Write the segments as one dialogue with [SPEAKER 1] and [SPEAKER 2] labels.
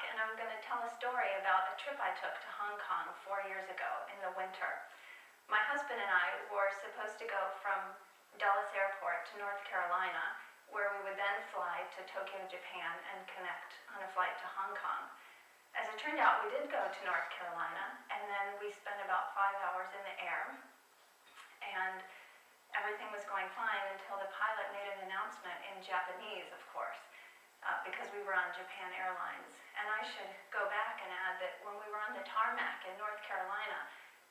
[SPEAKER 1] Bach, and I'm going to tell a story about a trip I took to Hong Kong 4 years ago in the winter. My husband and I were supposed to go from Dulles Airport to North Carolina, where we would then fly to Tokyo, Japan, and connect on a flight to Hong Kong. As it turned out, we did go to North Carolina, and then we spent about 5 hours in the air, and everything was going fine until the pilot made an announcement in Japanese, of course, because we were on Japan Airlines. And I should go back and add that when we were on the tarmac in North Carolina,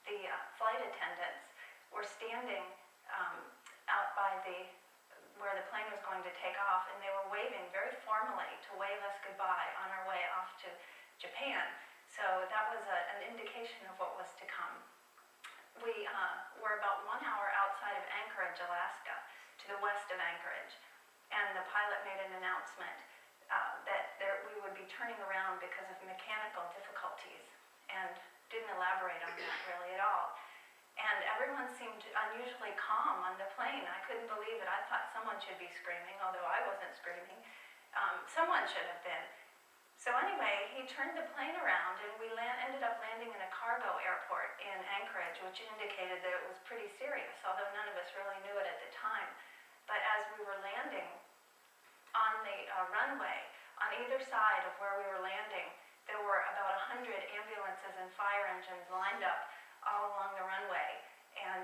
[SPEAKER 1] the flight attendants were standing out by where the plane was going to take off, and they were waving very formally to wave us goodbye on our way off to Japan. So that was an indication of what was to come. We were about 1 hour outside of Anchorage, Alaska, to the west of Anchorage, and the pilot made an announcement that we would be turning around because of mechanical difficulties, and didn't elaborate on that really at all. And everyone seemed unusually calm on the plane. I couldn't believe it. I thought someone should be screaming, although I wasn't screaming. Someone should have been. So anyway, he turned the plane around, and we ended up landing in a cargo airport in Anchorage, which indicated that it was pretty serious, although none of us really knew it at the time. But as we were landing on the runway, on either side of where we were landing, there were about 100 ambulances and fire engines lined up all along the runway. And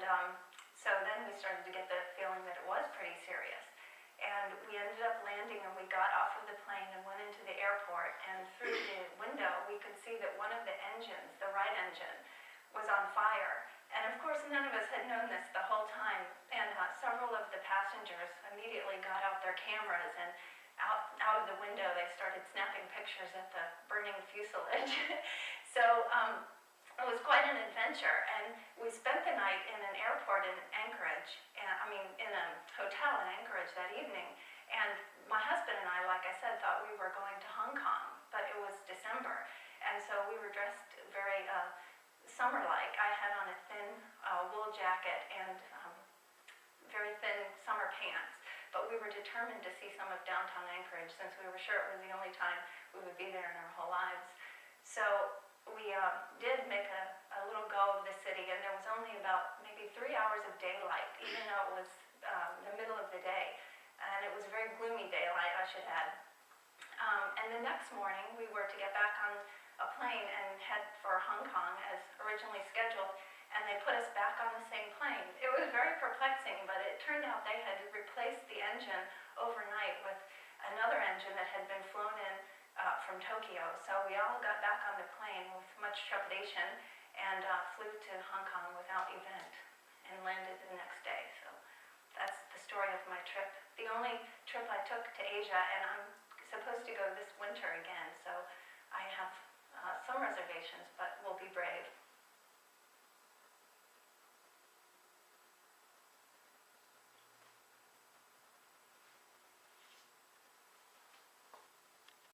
[SPEAKER 1] so then we started to get the feeling that it was pretty serious. And we ended up landing, and we got off of the plane and went into the airport, and through the window we could see that one of the engines, the right engine, was on fire. And of course none of us had known this the whole time, and several of the passengers immediately got out their cameras, and out of the window they started snapping pictures at the burning fuselage. So it was quite an adventure, and we spent the night in an airport in Anchorage, in a hotel in Anchorage that evening. And my husband and I, like I said, thought we were going to Hong Kong, but it was December, and so we were dressed very summer-like. I had on a thin wool jacket and very thin summer pants, but we were determined to see some of downtown Anchorage, since we were sure it was the only time we would be there in our whole lives. So we did make a little go of the city, and there was only about maybe 3 hours of daylight, even though it was the middle of the day. And it was very gloomy daylight, I should add. And the next morning, we were to get back on a plane and head for Hong Kong as originally scheduled, and they put us back on the same plane. It was very perplexing, but it turned out they had replaced the engine overnight with another engine that had been flown in from Tokyo. So we all got back on the plane with much trepidation and flew to Hong Kong without event and landed the next day. So that's the story of my trip. The only trip I took to Asia, and I'm supposed to go this winter again, so I have some reservations, but we'll be brave.